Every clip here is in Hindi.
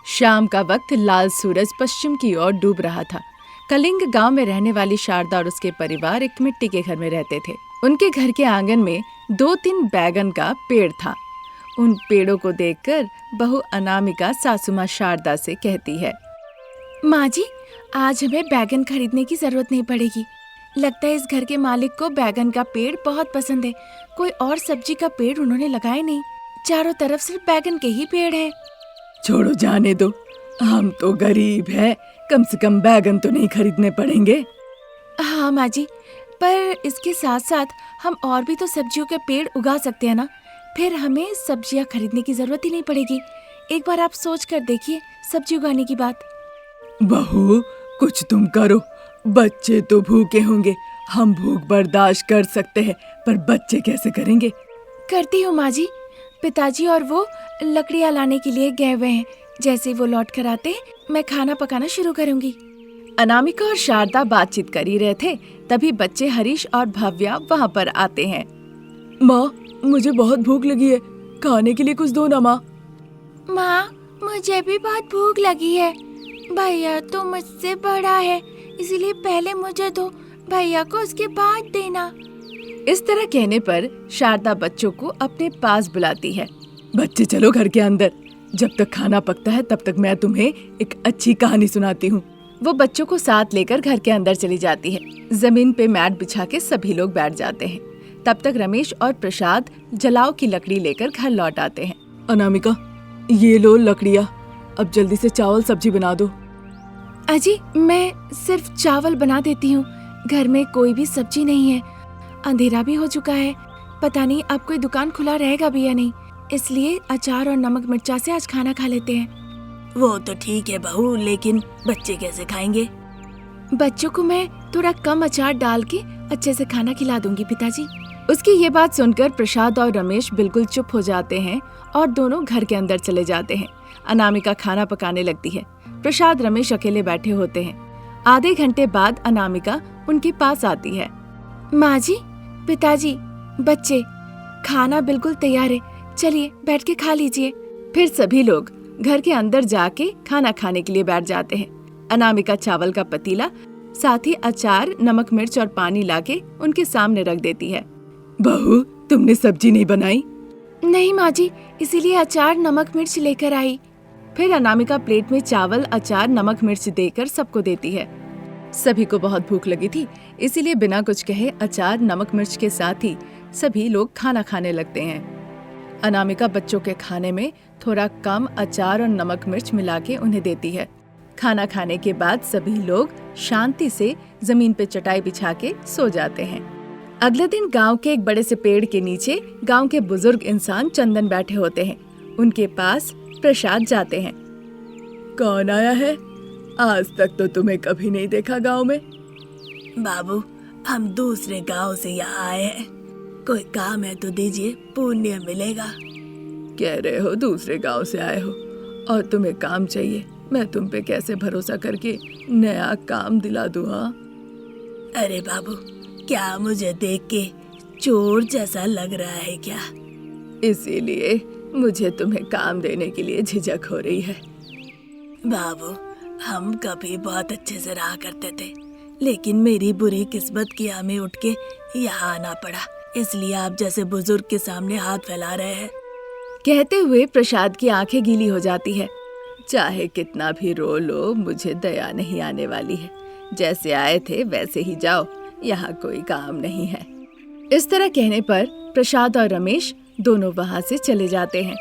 शाम का वक्त लाल सूरज पश्चिम की ओर डूब रहा था। कलिंग गांव में रहने वाली शारदा और उसके परिवार एक मिट्टी के घर में रहते थे। उनके घर के आंगन में 2-3 बैगन का पेड़ था। उन पेड़ों को देखकर बहू अनामिका सासू माँ शारदा से कहती है, माँ जी, आज हमें बैगन खरीदने की जरूरत नहीं पड़ेगी। लगता है इस घर के मालिक को बैगन का पेड़ बहुत पसंद है। कोई और सब्जी का पेड़ उन्होंने लगाए नहीं, चारों तरफ सिर्फ बैगन के ही पेड़ हैं। छोड़ो, जाने दो, हम तो गरीब हैं, कम से कम बैगन तो नहीं खरीदने पड़ेंगे। हाँ माँ जी, पर इसके साथ साथ हम और भी तो सब्जियों के पेड़ उगा सकते हैं ना, फिर हमें सब्जियाँ खरीदने की जरूरत ही नहीं पड़ेगी। एक बार आप सोच कर देखिए सब्जी उगाने की बात। बहू, कुछ तुम करो, बच्चे तो भूखे होंगे। हम भूख बर्दाश्त कर सकते हैं, पर बच्चे कैसे करेंगे? करती हूँ माँ जी, पिताजी और वो लकड़ियाँ लाने के लिए गए हुए हैं। जैसे वो लौट कर आते मैं खाना पकाना शुरू करूँगी। अनामिका और शारदा बातचीत कर ही रहे थे, तभी बच्चे हरीश और भव्या वहाँ पर आते हैं। माँ, मुझे बहुत भूख लगी है, खाने के लिए कुछ दो ना माँ। माँ, मुझे भी बहुत भूख लगी है। भैया तो मुझसे बड़ा है, इसीलिए पहले मुझे दो, भैया को उसके बाद देना। इस तरह कहने पर शारदा बच्चों को अपने पास बुलाती है। बच्चे चलो घर के अंदर, जब तक खाना पकता है तब तक मैं तुम्हें एक अच्छी कहानी सुनाती हूँ। वो बच्चों को साथ लेकर घर के अंदर चली जाती है। जमीन पे मैट बिछा के सभी लोग बैठ जाते हैं। तब तक रमेश और प्रसाद जलाव की लकड़ी लेकर घर लौट आते हैं। अनामिका, ये लो लकड़ियाँ, अब जल्दी से चावल सब्जी बना दो। अजी, मैं सिर्फ चावल बना देती हूँ, घर में कोई भी सब्जी नहीं है। अंधेरा भी हो चुका है, पता नहीं अब कोई दुकान खुला रहेगा भी या नहीं, इसलिए अचार और नमक मिर्चा से आज खाना खा लेते हैं। वो तो ठीक है बहू, लेकिन बच्चे कैसे खाएंगे? बच्चों को मैं थोड़ा कम अचार डाल के अच्छे से खाना खिला दूंगी पिताजी। उसकी ये बात सुनकर प्रसाद और रमेश बिल्कुल चुप हो जाते हैं और दोनों घर के अंदर चले जाते हैं। अनामिका खाना पकाने लगती है। प्रसाद रमेश अकेले बैठे होते हैं। आधे घंटे बाद अनामिका उनके पास आती है। माँ जी, पिताजी, बच्चे, खाना बिल्कुल तैयार है, चलिए बैठ के खा लीजिए। फिर सभी लोग घर के अंदर जाके खाना खाने के लिए बैठ जाते हैं। अनामिका चावल का पतीला, साथ ही अचार, नमक मिर्च और पानी लाके उनके सामने रख देती है। बहू, तुमने सब्जी नहीं बनाई? नहीं माँ जी, इसीलिए अचार नमक मिर्च लेकर आई। फिर अनामिका प्लेट में चावल, अचार, नमक मिर्च देकर सबको देती है। सभी को बहुत भूख लगी थी, इसीलिए बिना कुछ कहे अचार, नमक मिर्च के साथ ही सभी लोग खाना खाने लगते हैं। अनामिका बच्चों के खाने में थोड़ा कम अचार और नमक मिर्च मिला के उन्हें देती है। खाना खाने के बाद सभी लोग शांति से जमीन पे चटाई बिछा के सो जाते हैं। अगले दिन गांव के एक बड़े से पेड़ के नीचे गांव के बुजुर्ग इंसान चंदन बैठे होते हैं। उनके पास प्रसाद जाते हैं। कौन आया है? आज तक तो तुम्हें कभी नहीं देखा गांव में। बाबू, हम दूसरे गांव से यहाँ आए हैं, कोई काम है तो दीजिए, पुण्य मिलेगा। कह रहे हो दूसरे गांव से आए हो और तुम्हें काम चाहिए, मैं तुम पे कैसे भरोसा करके नया काम दिला दूँ? हाँ? अरे बाबू, क्या मुझे देख के चोर जैसा लग रहा है क्या? इसीलिए मुझे तुम्हें काम देने के लिए झिझक हो रही है। बाबू, हम कभी बहुत अच्छे से रहा करते थे, लेकिन मेरी बुरी किस्मत की हमें उठ के यहाँ आना पड़ा, इसलिए आप जैसे बुजुर्ग के सामने हाथ फैला रहे हैं। कहते हुए प्रसाद की आंखें गीली हो जाती है। चाहे कितना भी रो लो, मुझे दया नहीं आने वाली है। जैसे आए थे वैसे ही जाओ, यहाँ कोई काम नहीं है। इस तरह कहने पर प्रसाद और रमेश दोनों वहाँ से चले जाते हैं।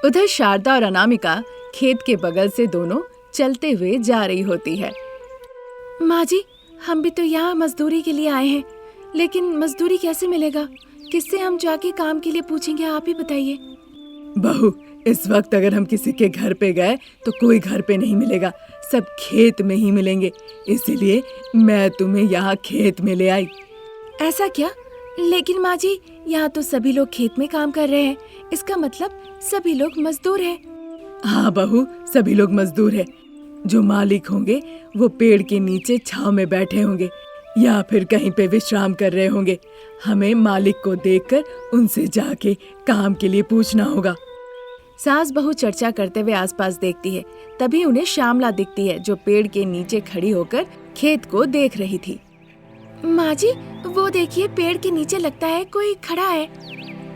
उधर शारदा और अनामिका खेत के बगल से दोनों चलते हुए जा रही होती है। माँ जी, हम भी तो यहाँ मजदूरी के लिए आए हैं, लेकिन मजदूरी कैसे मिलेगा? किससे हम जाके काम के लिए पूछेंगे, आप ही बताइए। बहू, इस वक्त अगर हम किसी के घर पे गए तो कोई घर पे नहीं मिलेगा, सब खेत में ही मिलेंगे, इसीलिए मैं तुम्हें यहाँ खेत में ले आई। ऐसा क्या? लेकिन माँ जी, यहाँ तो सभी लोग खेत में काम कर रहे हैं, इसका मतलब सभी लोग मजदूर हैं। हाँ बहू, सभी लोग मजदूर हैं। जो मालिक होंगे वो पेड़ के नीचे छांव में बैठे होंगे या फिर कहीं पे विश्राम कर रहे होंगे। हमें मालिक को देखकर उनसे जाके काम के लिए पूछना होगा। सास बहू चर्चा करते हुए आसपास देखती है। तभी उन्हें श्यामला दिखती है, जो पेड़ के नीचे खड़ी होकर खेत को देख रही थी। माँ जी, वो देखिए, पेड़ के नीचे लगता है कोई खड़ा है।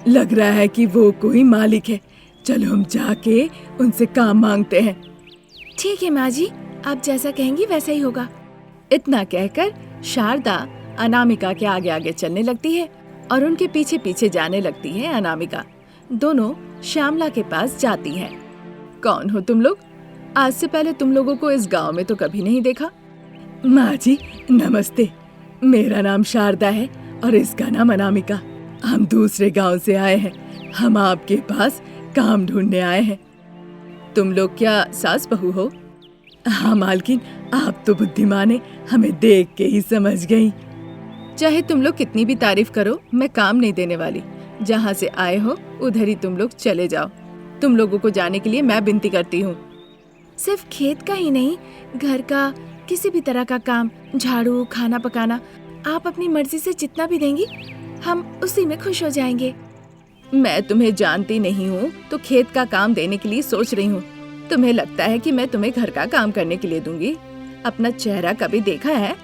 लग रहा है कि वो कोई मालिक है। चलो हम जाके उनसे काम मांगते हैं। ठीक है माँ जी, आप जैसा कहेंगी वैसा ही होगा। इतना कहकर शारदा अनामिका के आगे आगे चलने लगती है और उनके पीछे पीछे जाने लगती है अनामिका। दोनों श्यामला के पास जाती हैं। कौन हो तुम लोग? आज से पहले तुम लोगों को इस गांव में तो कभी नहीं देखा। माँ जी नमस्ते, मेरा नाम शारदा है और इसका नाम अनामिका। हम दूसरे गांव से आए हैं। हम आपके पास काम ढूंढने आए हैं। तुम लोग क्या सास बहू हो? हाँ मालकिन, आप तो बुद्धिमान है, हमें देख के ही समझ गई। चाहे तुम लोग कितनी भी तारीफ करो, मैं काम नहीं देने वाली। जहाँ से आए हो उधर ही तुम लोग चले जाओ। तुम लोगों को जाने के लिए मैं विनती करती हूँ। सिर्फ खेत का ही नहीं, घर का किसी भी तरह का काम, झाड़ू, खाना पकाना, आप अपनी मर्जी से जितना भी देंगी हम उसी में खुश हो जाएंगे। मैं तुम्हें जानती नहीं हूँ तो खेत का काम देने के लिए सोच रही हूँ। तुम्हें लगता है कि मैं तुम्हें घर का काम करने के लिए दूंगी? अपना चेहरा कभी देखा है?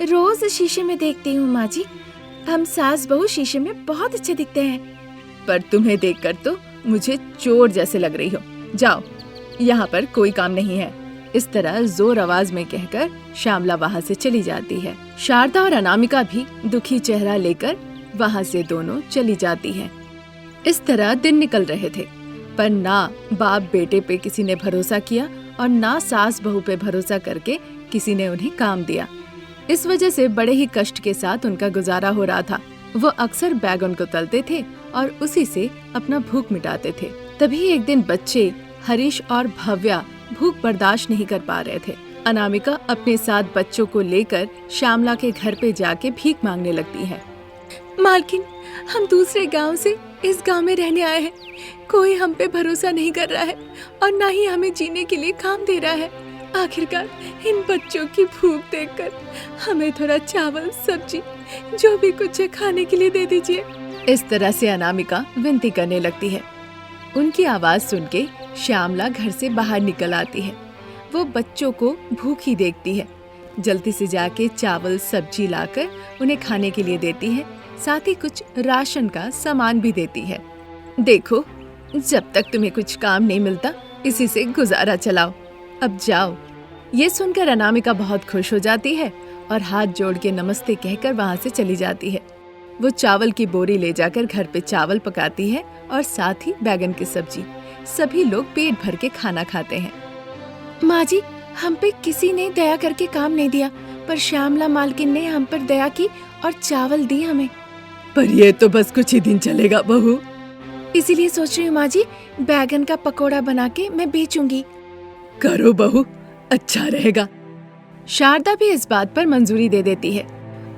रोज शीशे में देखती हूँ माँ जी, हम सास बहू शीशे में बहुत अच्छे दिखते हैं। पर तुम्हें देखकर तो मुझे चोर जैसे लग रही हो। जाओ, यहाँ पर कोई काम नहीं है। इस तरह जोर आवाज में कहकर श्यामला वहाँ से चली जाती है। शारदा और अनामिका भी दुखी चेहरा लेकर वहाँ से दोनों चली जाती है। इस तरह दिन निकल रहे थे, पर ना बाप बेटे पे किसी ने भरोसा किया और ना सास बहू पे भरोसा करके किसी ने उन्हें काम दिया। इस वजह से बड़े ही कष्ट के साथ उनका गुजारा हो रहा था। वो अक्सर बैगन को तलते थे और उसी से अपना भूख मिटाते थे। तभी एक दिन बच्चे हरीश और भव्या भूख बर्दाश्त नहीं कर पा रहे थे। अनामिका अपने साथ बच्चों को लेकर श्यामला के घर पे जाके भीख मांगने लगती है। मालकिन, हम दूसरे गांव से इस गांव में रहने आए हैं। कोई हम पे भरोसा नहीं कर रहा है और ना ही हमें जीने के लिए काम दे रहा है। आखिरकार इन बच्चों की भूख देखकर हमें थोड़ा चावल, सब्जी, जो भी कुछ है खाने के लिए दे दीजिए। इस तरह से अनामिका विनती करने लगती है। उनकी आवाज सुन के श्यामला घर से बाहर निकल आती है। वो बच्चों को भूखी देखती है। जल्दी से जाके चावल, सब्जी लाकर उन्हें खाने के लिए देती है। साथ ही कुछ राशन का सामान भी देती है। देखो, जब तक तुम्हें कुछ काम नहीं मिलता इसी से गुजारा चलाओ। अब जाओ। ये सुनकर अनामिका बहुत खुश हो जाती है और हाथ जोड़ के नमस्ते कहकर वहाँ से चली जाती है। वो चावल की बोरी ले जाकर घर पे चावल पकाती है और साथ ही बैगन की सब्जी। सभी लोग पेट भर के खाना खाते हैं। माँ जी, हम पे किसी ने दया करके काम नहीं दिया, पर श्यामला मालकिन ने हम पर दया की और चावल दी हमें। पर ये तो बस कुछ ही दिन चलेगा बहू। इसीलिए सोच रही हूँ माँ जी, बैगन का पकोड़ा बना के मैं बेचूंगी। करो बहू, अच्छा रहेगा। शारदा भी इस बात पर मंजूरी दे देती है।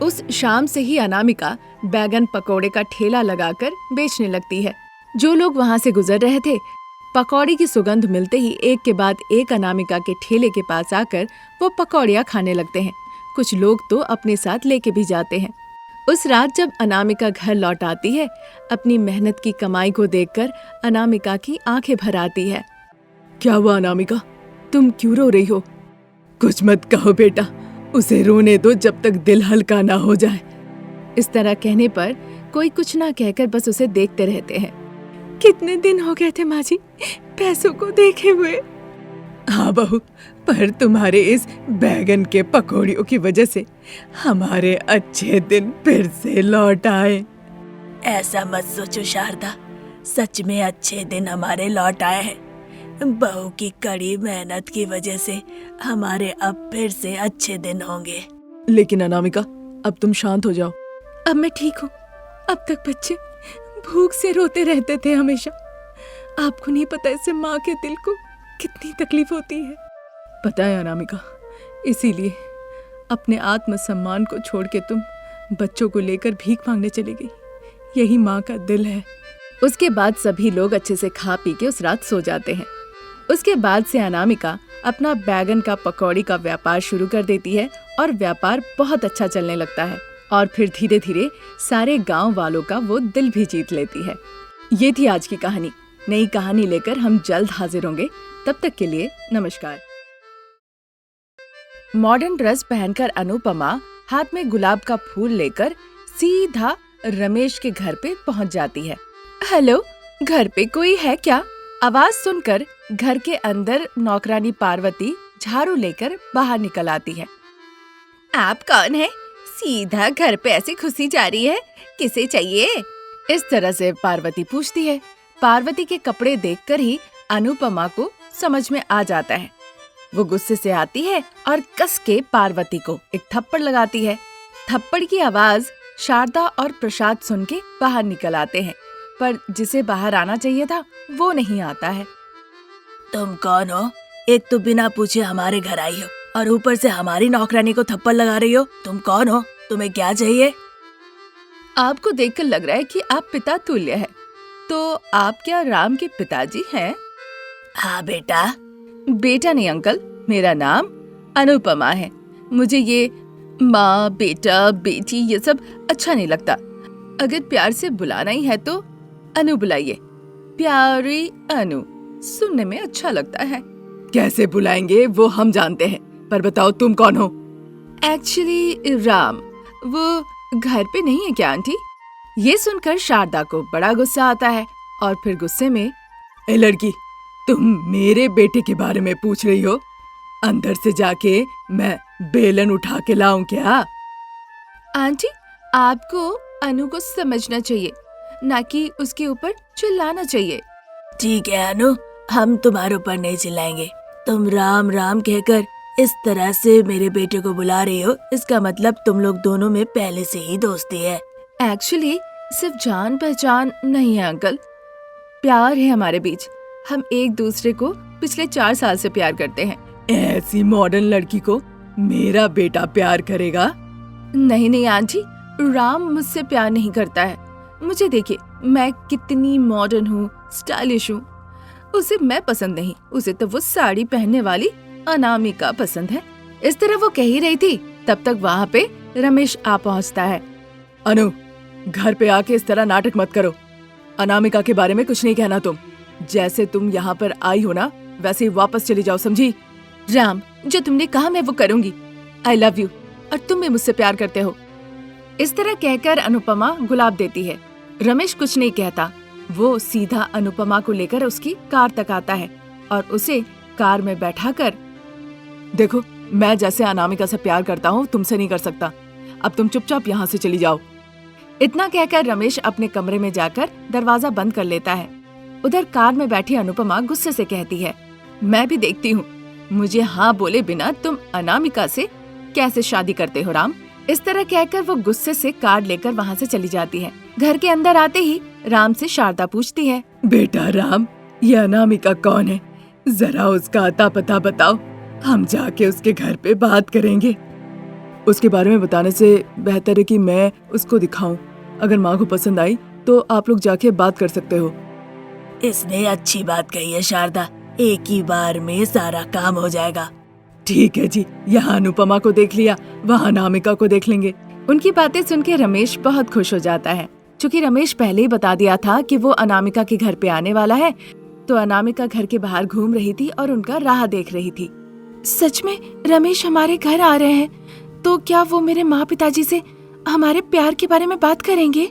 उस शाम से ही अनामिका बैगन पकोड़े का ठेला लगाकर बेचने लगती है। जो लोग वहाँ से गुजर रहे थे, पकौड़ी की सुगंध मिलते ही एक के बाद एक अनामिका के ठेले के पास आकर वो पकौड़ियाँ खाने लगते हैं। कुछ लोग तो अपने साथ लेके भी जाते हैं। उस रात जब अनामिका घर लौट आती है, अपनी मेहनत की कमाई को देखकर अनामिका की आंखें भर आती है। क्या हुआ अनामिका, तुम क्यों रो रही हो? कुछ मत कहो बेटा, उसे रोने दो जब तक दिल हल्का ना हो जाए। इस तरह कहने पर कोई कुछ ना कहकर बस उसे देखते रहते हैं। कितने दिन हो गए थे माँ जी पैसों को देखे हुए। हाँ बहू, पर तुम्हारे इस बैगन के पकौड़ियों की वजह से हमारे अच्छे दिन फिर से लौट आए। ऐसा मत सोचो शारदा, सच में अच्छे दिन हमारे लौट आए हैं। बहू की कड़ी मेहनत की वजह से हमारे अब फिर से अच्छे दिन होंगे। लेकिन अनामिका, अब तुम शांत हो जाओ। अब मैं ठीक हूँ। अब तक बच्चे भूख से रोते रहते थे हमेशा। आपको नहीं पता इससे माँ के दिल को कितनी तकलीफ होती है। पता है अनामिका, इसीलिए अपने आत्मसम्मान को छोड़ के तुम बच्चों को लेकर भीख मांगने चली गई। यही माँ का दिल है। उसके बाद सभी लोग अच्छे से खा पी के उस रात सो जाते हैं। उसके बाद से अनामिका अपना बैगन का पकौड़ी का व्यापार शुरू कर देती है और व्यापार बहुत अच्छा चलने लगता है। और फिर धीरे धीरे सारे गांव वालों का वो दिल भी जीत लेती है। ये थी आज की कहानी। नई कहानी लेकर हम जल्द हाजिर होंगे। तब तक के लिए नमस्कार। मॉडर्न ड्रेस पहनकर अनुपमा हाथ में गुलाब का फूल लेकर सीधा रमेश के घर पे पहुंच जाती है। हेलो, घर पे कोई है क्या? आवाज सुनकर घर के अंदर नौकरानी पार्वती झाड़ू लेकर बाहर निकल आती है। आप कौन है? सीधा घर पे ऐसे घुसी जा रही है, किसे चाहिए? इस तरह से पार्वती पूछती है। पार्वती के कपड़े देखकर ही अनुपमा को समझ में आ जाता है। वो गुस्से से आती है और कस के पार्वती को एक थप्पड़ लगाती है। थप्पड़ की आवाज शारदा और प्रसाद सुन के बाहर निकल आते हैं, पर जिसे बाहर आना चाहिए था वो नहीं आता है। तुम कौन हो? एक तो बिना पूछे हमारे घर आई हो और ऊपर से हमारी नौकरानी को थप्पड़ लगा रही हो। तुम कौन हो? तुम्हें क्या चाहिए? आपको देखकर लग रहा है कि आप पिता तुल्य है, तो आप क्या राम के पिताजी हैं? हाँ बेटा। बेटा नहीं अंकल, मेरा नाम अनुपमा है। मुझे ये माँ, बेटा, बेटी ये सब अच्छा नहीं लगता। अगर प्यार से बुलाना ही है तो अनु बुलाइए। प्यारी अनु सुनने में अच्छा लगता है। कैसे बुलाएंगे वो हम जानते हैं, पर बताओ तुम कौन हो? एक्चुअली राम, वो घर पे नहीं है क्या आंटी? ये सुनकर शारदा को बड़ा गुस्सा आता है और फिर गुस्से में, ए लड़की, तुम मेरे बेटे के बारे में पूछ रही हो? अंदर से जाके मैं बेलन उठा के लाऊं क्या? आंटी, आपको अनु को समझना चाहिए, ना कि उसके ऊपर चिल्लाना चाहिए। ठीक है अनु, हम तुम्हारे ऊपर नहीं चिल्लाएंगे। तुम राम राम कहकर इस तरह से मेरे बेटे को बुला रही हो, इसका मतलब तुम लोग दोनों में पहले से ही दोस्ती है। एक्चुअली सिर्फ जान पहचान नहीं है अंकल, प्यार है हमारे बीच। हम एक दूसरे को पिछले 4 साल से प्यार करते हैं। ऐसी मॉडर्न लड़की को मेरा बेटा प्यार करेगा? नहीं नहीं आंटी, राम मुझसे प्यार नहीं करता है। मुझे देखिए, मैं कितनी मॉडर्न हूँ, स्टाइलिश हूँ। उसे मैं पसंद नहीं, उसे तो वो साड़ी पहनने वाली अनामिका पसंद है। इस तरह वो कह ही रही थी, तब तक वहाँ पे रमेश आ पहुँचता है। अनु, घर पे आके इस तरह नाटक मत करो। अनामिका के बारे में कुछ नहीं कहना तुम। जैसे तुम यहाँ पर आई हो ना, वैसे ही वापस चली जाओ, समझी? राम, जो तुमने कहा मैं वो करूंगी। आई लव यू, और तुम भी मुझसे प्यार करते हो। इस तरह कहकर अनुपमा गुलाब देती है। रमेश कुछ नहीं कहता, वो सीधा अनुपमा को लेकर उसकी कार तक आता है और उसे कार में बैठाकर, देखो, मैं जैसे अनामिका से प्यार करता हूँ तुमसे नहीं कर सकता। अब तुम चुपचाप यहाँ से चली जाओ। इतना कहकर रमेश अपने कमरे में जाकर दरवाजा बंद कर लेता है। उधर कार में बैठी अनुपमा गुस्से से कहती है, मैं भी देखती हूँ मुझे हाँ बोले बिना तुम अनामिका से कैसे शादी करते हो राम। इस तरह कहकर वो गुस्से से कार लेकर वहाँ से चली जाती है। घर के अंदर आते ही राम से शारदा पूछती है, बेटा राम, ये अनामिका कौन है? जरा उसका अता पता बताओ, हम जाके उसके घर पे बात करेंगे। उसके बारे में बताने से बेहतर है कि मैं उसको दिखाऊं। अगर माँ को पसंद आई तो आप लोग जाके बात कर सकते हो। इसने अच्छी बात कही है शारदा, एक ही बार में सारा काम हो जाएगा। ठीक है जी, यहाँ अनुपमा को देख लिया, वहाँ अनामिका को देख लेंगे। उनकी बातें सुन के रमेश बहुत खुश हो जाता है। चूँकि रमेश पहले ही बता दिया था कि वो अनामिका के घर पे आने वाला है, तो अनामिका घर के बाहर घूम रही थी और उनका राह देख रही थी। सच में रमेश हमारे घर आ रहे हैं, तो क्या वो मेरे माँ पिताजी से हमारे प्यार के बारे में बात करेंगे?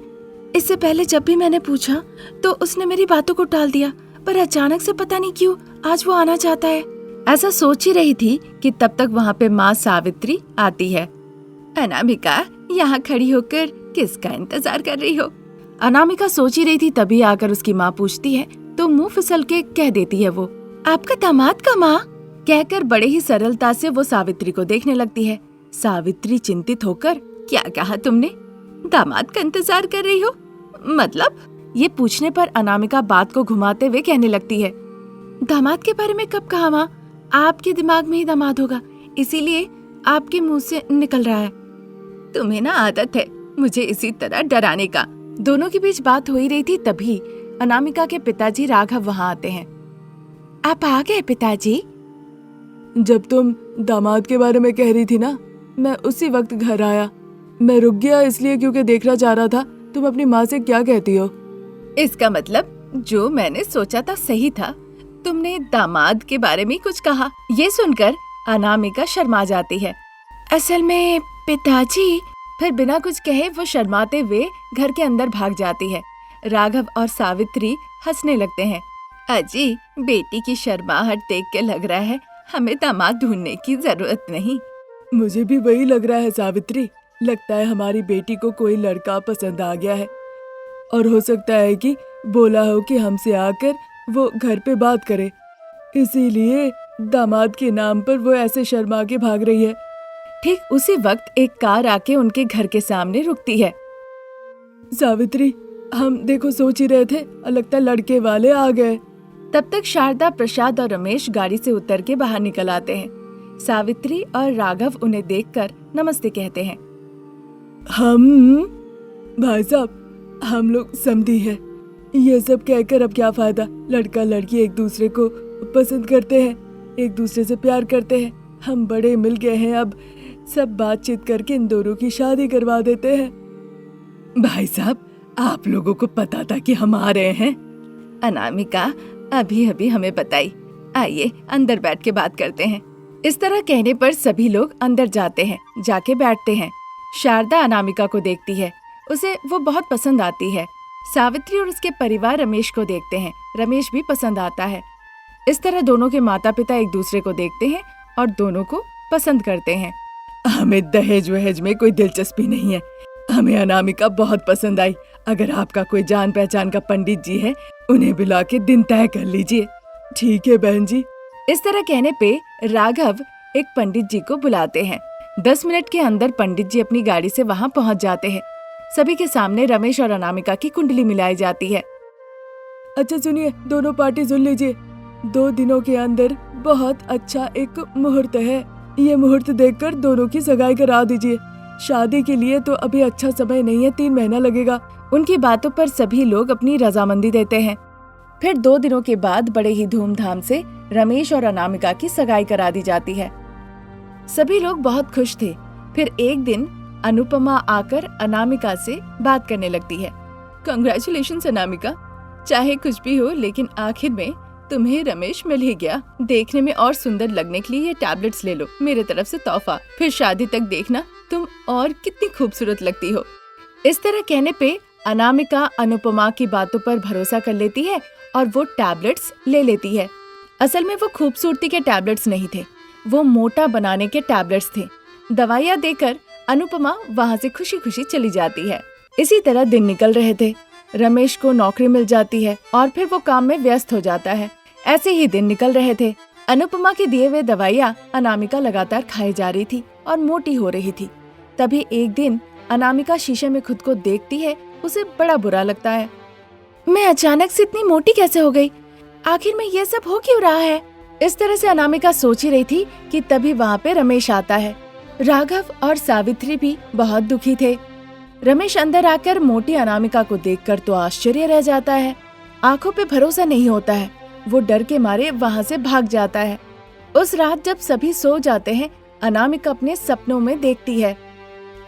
इससे पहले जब भी मैंने पूछा तो उसने मेरी बातों को टाल दिया, पर अचानक से पता नहीं क्यों आज वो आना चाहता है। ऐसा सोच ही रही थी कि तब तक वहाँ पे माँ सावित्री आती है। अनामिका, यहाँ खड़ी होकर किसका इंतजार कर रही हो? अनामिका सोच ही रही थी, तभी आकर उसकी माँ पूछती है तो मुंह फिसल के कह देती है वो, आपका दामाद का माँ? कहकर बड़े ही सरलता से वो सावित्री को देखने लगती है। सावित्री चिंतित होकर, क्या कहा तुमने? दामाद का इंतजार कर रही हो? मतलब? ये पूछने पर अनामिका बात को घुमाते हुए कहने लगती है, दामाद के बारे में कब कहा माँ? आपके दिमाग में ही दामाद होगा, इसीलिए आपके मुंह से निकल रहा है। तुम्हें ना आदत है मुझे इसी तरह डराने का। दोनों के बीच बात हो ही रही थी, तभी अनामिका के पिताजी राघव वहाँ आते हैं। आप आ गए पिताजी? जब तुम दामाद के बारे में कह रही थी ना, मैं उसी वक्त घर आया। मैं रुक गया इसलिए क्योंकि देखना चाह रहा था तुम अपनी माँ से क्या कहती हो। इसका मतलब जो मैंने सोचा था सही था। तुमने दामाद के बारे में कुछ कहा। ये सुनकर अनामिका शर्मा जाती है। असल में पिताजी। फिर बिना कुछ कहे वो शर्माते हुए घर के अंदर भाग जाती है। राघव और सावित्री हंसने लगते हैं। अजी, बेटी की शर्माहट देख के लग रहा है हमें दामाद ढूंढने की जरूरत नहीं। मुझे भी वही लग रहा है सावित्री। लगता है हमारी बेटी को कोई लड़का पसंद आ गया है और हो सकता है कि बोला हो कि हमसे आकर वो घर पे बात करे, इसीलिए दामाद के नाम पर वो ऐसे शर्मा के भाग रही है। ठीक उसी वक्त एक कार आके उनके घर के सामने रुकती है। सावित्री, हम देखो सोच ही रहे थे, लगता लड़के वाले आ गए। तब तक शारदा, प्रसाद और रमेश गाड़ी से उतर के बाहर निकल आते हैं। सावित्री और राघव उन्हें देखकर नमस्ते कहते हैं। हम भाई साहब, हम लोग समधी हैं। ये सब कहकर अब क्या फायदा। लड़का लड़की एक दूसरे को पसंद करते हैं, एक दूसरे से प्यार करते हैं। हम बड़े मिल गए हैं, अब सब बातचीत करके इन दोनों की शादी करवा देते हैं। भाई साहब, आप लोगों को पता था कि हम आ रहे हैं? अनामिका अभी अभी हमें बताई। आइए अंदर बैठ के बात करते हैं। इस तरह कहने पर सभी लोग अंदर जाते हैं, जाके बैठते हैं। शारदा अनामिका को देखती है, उसे वो बहुत पसंद आती है। सावित्री और उसके परिवार रमेश को देखते हैं, रमेश भी पसंद आता है। इस तरह दोनों के माता पिता एक दूसरे को देखते हैं और दोनों को पसंद करते हैं। हमें दहेज वहेज में कोई दिलचस्पी नहीं है। हमें अनामिका बहुत पसंद आई। अगर आपका कोई जान पहचान का पंडित जी है, उन्हें बुला के दिन तय कर लीजिए। ठीक है बहन जी। इस तरह कहने पे राघव एक पंडित जी को बुलाते हैं। 10 मिनट के अंदर पंडित जी अपनी गाड़ी से वहाँ पहुँच जाते हैं। सभी के सामने रमेश और अनामिका की कुंडली मिलाई जाती है। अच्छा सुनिए, दोनों पार्टी सुन लीजिए। 2 दिनों के अंदर बहुत अच्छा एक मुहूर्त है। ये मुहूर्त देखकर दोनों की सगाई करा दीजिए। शादी के लिए तो अभी अच्छा समय नहीं है, 3 महीना लगेगा। उनकी बातों पर सभी लोग अपनी रजामंदी देते हैं। फिर 2 दिनों के बाद बड़े ही धूमधाम से रमेश और अनामिका की सगाई करा दी जाती है। सभी लोग बहुत खुश थे। फिर एक दिन अनुपमा आकर अनामिका से बात करने लगती है। कांग्रेचुलेशंस अनामिका, चाहे कुछ भी हो लेकिन आखिर में तुम्हें रमेश मिल ही गया। देखने में और सुंदर लगने के लिए ये टैबलेट्स ले लो, मेरे तरफ से तोहफा। फिर शादी तक देखना तुम और कितनी खूबसूरत लगती हो। इस तरह कहने पे अनामिका अनुपमा की बातों पर भरोसा कर लेती है और वो टैबलेट्स ले लेती है। असल में वो खूबसूरती के टैबलेट्स नहीं थे, वो मोटा बनाने के टैबलेट्स थे। दवाइयाँ देकर अनुपमा वहाँ से खुशी खुशी चली जाती है। इसी तरह दिन निकल रहे थे। रमेश को नौकरी मिल जाती है और फिर वो काम में व्यस्त हो जाता है। ऐसे ही दिन निकल रहे थे। अनुपमा के दिए हुए दवाइयाँ अनामिका लगातार खाई जा रही थी और मोटी हो रही थी। तभी एक दिन अनामिका शीशे में खुद को देखती है, उसे बड़ा बुरा लगता है। मैं अचानक से इतनी मोटी कैसे हो गई? आखिर में ये सब हो क्यों रहा है? इस तरह से अनामिका सोच ही रही थी कि तभी वहाँ पे रमेश आता है। राघव और सावित्री भी बहुत दुखी थे। रमेश अंदर आकर मोटी अनामिका को देखकर तो आश्चर्य रह जाता है। आंखों पे भरोसा नहीं होता है। वो डर के मारे वहाँ से भाग जाता है। उस रात जब सभी सो जाते हैं, अनामिका अपने सपनों में देखती है,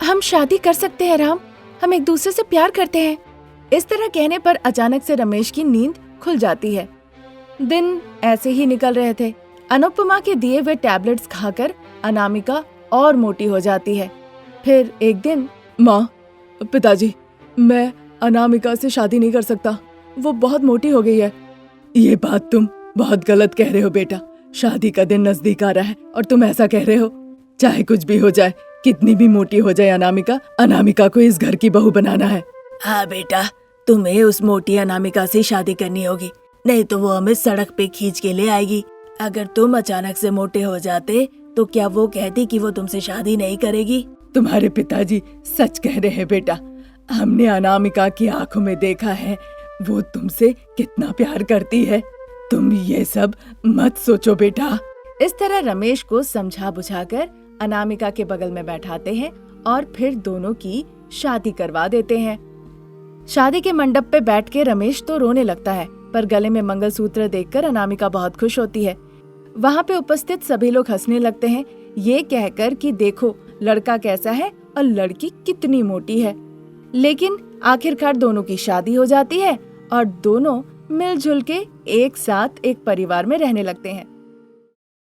हम शादी कर सकते हैं राम, हम एक दूसरे से प्यार करते हैं। इस तरह कहने पर अचानक से रमेश की नींद खुल जाती है। दिन ऐसे ही निकल रहे थे। अनुपमा के दिए हुए टैबलेट्स खाकर अनामिका और मोटी हो जाती है। फिर एक दिन, माँ, पिताजी, मैं अनामिका से शादी नहीं कर सकता, वो बहुत मोटी हो गई है। ये बात तुम बहुत गलत कह रहे हो बेटा। शादी का दिन नजदीक आ रहा है और तुम ऐसा कह रहे हो। चाहे कुछ भी हो जाए, कितनी भी मोटी हो जाए अनामिका को इस घर की बहू बनाना है। हाँ बेटा, तुम्हें उस मोटी अनामिका से शादी करनी होगी, नहीं तो वो हमें सड़क पे खींच के ले आएगी। अगर तुम अचानक से मोटे हो जाते तो क्या वो कहती कि वो तुमसे शादी नहीं करेगी? तुम्हारे पिताजी सच कह रहे हैं बेटा। हमने अनामिका की आंखों में देखा है, वो तुमसे कितना प्यार करती है। तुम ये सब मत सोचो बेटा। इस तरह रमेश को समझा बुझाकर अनामिका के बगल में बैठाते हैं और फिर दोनों की शादी करवा देते हैं। शादी के मंडप पे बैठ के रमेश तो रोने लगता है, पर गले में मंगलसूत्र देखकर अनामिका बहुत खुश होती है। वहाँ पे उपस्थित सभी लोग हंसने लगते हैं, ये कहकर कि देखो लड़का कैसा है और लड़की कितनी मोटी है। लेकिन आखिरकार दोनों की शादी हो जाती है और दोनों मिलजुल के एक साथ एक परिवार में रहने लगते हैं।